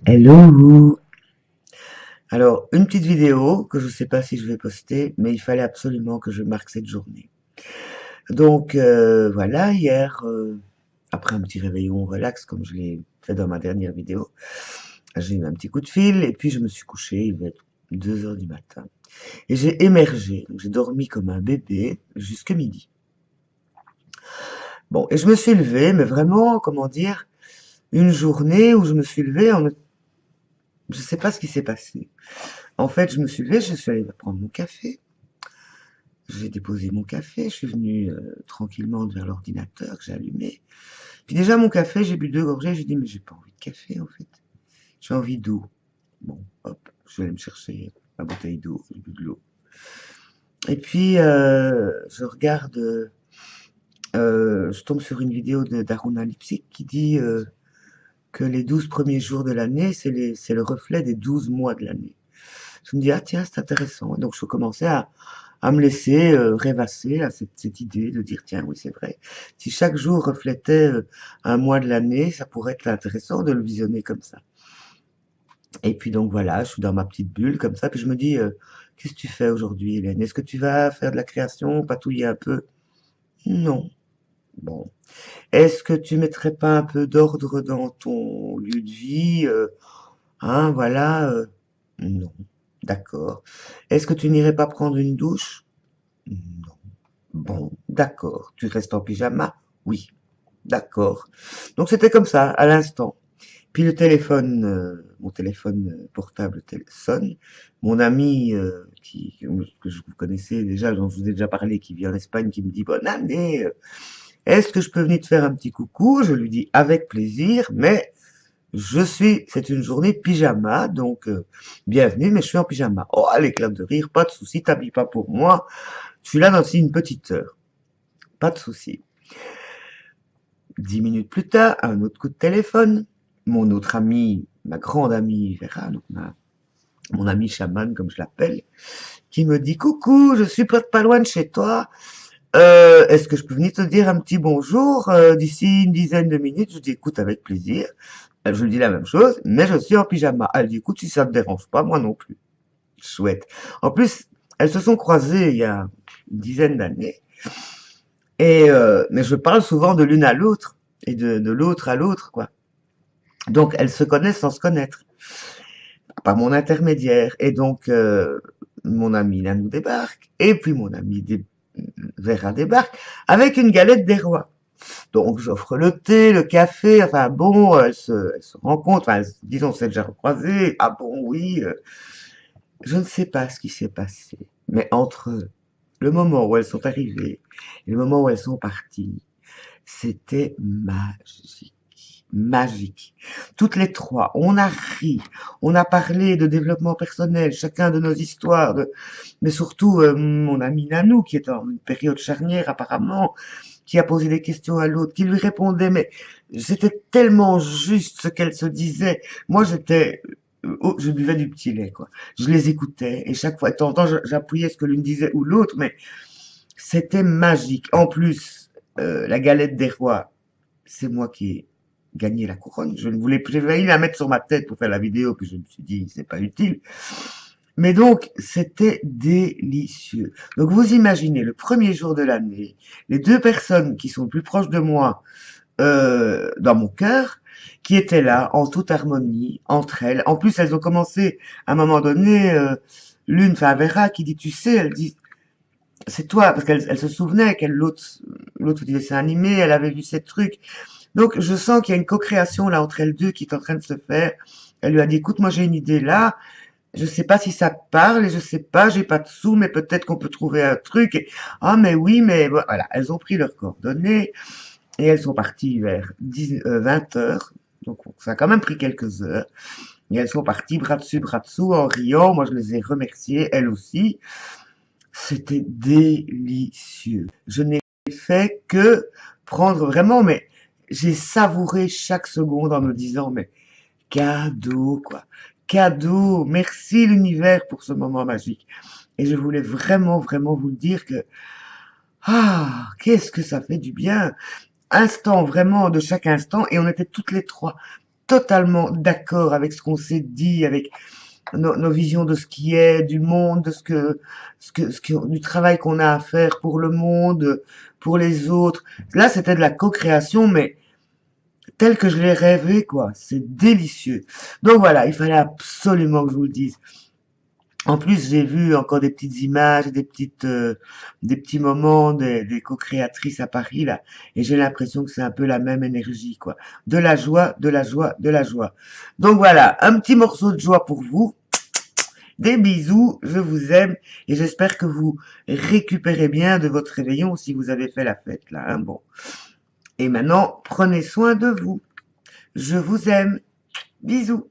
Hello! Alors, une petite vidéo que je ne sais pas si je vais poster, mais il fallait absolument que je marque cette journée. Donc, voilà, hier, après un petit réveillon relax, comme je l'ai fait dans ma dernière vidéo, j'ai eu un petit coup de fil et puis je me suis couché, il devait être 2 heures du matin. Et j'ai émergé, donc j'ai dormi comme un bébé jusque midi. Bon, et je me suis levée, mais vraiment, comment dire, une journée où je me suis levée, je sais pas ce qui s'est passé. En fait, je me suis levée, je suis allée prendre mon café. J'ai déposé mon café, je suis venu tranquillement vers l'ordinateur que j'ai allumé. Puis déjà mon café, j'ai bu 2 gorgées, j'ai dit mais j'ai pas envie de café en fait. J'ai envie d'eau. Bon, hop, je vais aller me chercher ma bouteille d'eau, j'ai bu de l'eau. Et puis je regarde, je tombe sur une vidéo de d'Aruna Lipsik qui dit que les 12 premiers jours de l'année, c'est le reflet des 12 mois de l'année. Je me dis, ah tiens, c'est intéressant. Donc je commençais à me laisser rêvasser à cette idée de dire, tiens, oui, c'est vrai. Si chaque jour reflétait un mois de l'année, ça pourrait être intéressant de le visionner comme ça. Et puis donc voilà, je suis dans ma petite bulle comme ça, puis je me dis, qu'est-ce que tu fais aujourd'hui, Hélène? Est-ce que tu vas faire de la création, patouiller un peu? Non. Bon. Est-ce que tu mettrais pas un peu d'ordre dans ton lieu de vie? Hein, voilà. Non. D'accord. Est-ce que tu n'irais pas prendre une douche? Non. Bon, d'accord. Tu restes en pyjama? Oui. D'accord. Donc c'était comme ça, à l'instant. Puis le téléphone, mon téléphone portable sonne. Mon ami que je vous connaissais déjà, dont je vous ai déjà parlé, qui vit en Espagne, qui me dit bonne année. Est-ce que je peux venir te faire un petit coucou? Je lui dis avec plaisir, mais c'est une journée pyjama, donc bienvenue, mais je suis en pyjama. Oh, l'éclat de rire, pas de souci, t'habilles pas pour moi. Je suis là dans une petite heure. Pas de souci. 10 minutes plus tard, un autre coup de téléphone. Mon autre ami, ma grande amie Vera, donc mon ami chaman, comme je l'appelle, qui me dit coucou, je suis pas loin de chez toi. Est-ce que je peux venir te dire un petit bonjour d'ici une dizaine de minutes? Je dis écoute avec plaisir. Je lui dis la même chose, mais je suis en pyjama. Elle dit écoute si ça te dérange pas, moi non plus. Chouette. En plus, elles se sont croisées il y a une dizaine d'années. Et mais je parle souvent de l'une à l'autre et de l'autre à l'autre, quoi. Donc elles se connaissent sans se connaître, par mon intermédiaire. Et donc mon ami là nous débarque, et puis mon ami Vera débarque avec une galette des rois. Donc j'offre le thé, le café, enfin bon, elles se rencontrent, enfin, disons c'est déjà recroisé. Ah bon, oui. Je ne sais pas ce qui s'est passé, mais entre le moment où elles sont arrivées et le moment où elles sont parties, c'était magique. Magique. Toutes les trois, on a ri, on a parlé de développement personnel, chacun de nos histoires, mais surtout mon ami Nanou, qui est en une période charnière apparemment, qui a posé des questions à l'autre, qui lui répondait, mais c'était tellement juste ce qu'elle se disait. Moi, je buvais du petit lait, quoi. Je les écoutais, et chaque fois, de temps en temps, j'appuyais ce que l'une disait ou l'autre, mais c'était magique. En plus, la galette des rois, c'est moi qui ai gagné la couronne. Je ne voulais plus, j'ai failli la mettre sur ma tête pour faire la vidéo, puis je me suis dit, c'est pas utile. Mais donc, c'était délicieux. Donc, vous imaginez, le premier jour de l'année, les deux personnes qui sont le plus proches de moi, dans mon cœur, qui étaient là, en toute harmonie, entre elles. En plus, elles ont commencé, à un moment donné, l'une, enfin, Vera, qui dit, tu sais, elle dit, c'est toi, parce qu'elle se souvenait qu'elle, l'autre du dessin animé, elle avait vu ces trucs. Donc, je sens qu'il y a une co-création là entre elles deux qui est en train de se faire. Elle lui a dit, écoute, moi j'ai une idée là, je sais pas si ça te parle et je sais pas, j'ai pas de sous, mais peut-être qu'on peut trouver un truc. Ah, mais oui, mais voilà, elles ont pris leurs coordonnées et elles sont parties vers 20 heures. Donc, ça a quand même pris quelques heures. Et elles sont parties bras dessous, en riant. Moi, je les ai remerciées, elles aussi. C'était délicieux. Je n'ai fait que prendre vraiment, mais j'ai savouré chaque seconde en me disant, mais cadeau, quoi. Cadeau. Merci l'univers pour ce moment magique. Et je voulais vraiment, vraiment vous le dire que, ah, qu'est-ce que ça fait du bien. Instant vraiment de chaque instant. Et on était toutes les trois. totalement d'accord avec ce qu'on s'est dit, avec nos visions de ce qui est, du monde, de du travail qu'on a à faire pour le monde, pour les autres. Là, c'était de la co-création, mais telle que je l'ai rêvé, quoi. C'est délicieux. Donc voilà, il fallait absolument que je vous le dise. En plus, j'ai vu encore des petites images, des petits moments des co-créatrices à Paris, là, et j'ai l'impression que c'est un peu la même énergie, quoi. De la joie, de la joie, de la joie. Donc voilà, un petit morceau de joie pour vous. Des bisous, je vous aime, et j'espère que vous récupérez bien de votre réveillon si vous avez fait la fête, là, hein, bon. Et maintenant, prenez soin de vous. Je vous aime. Bisous.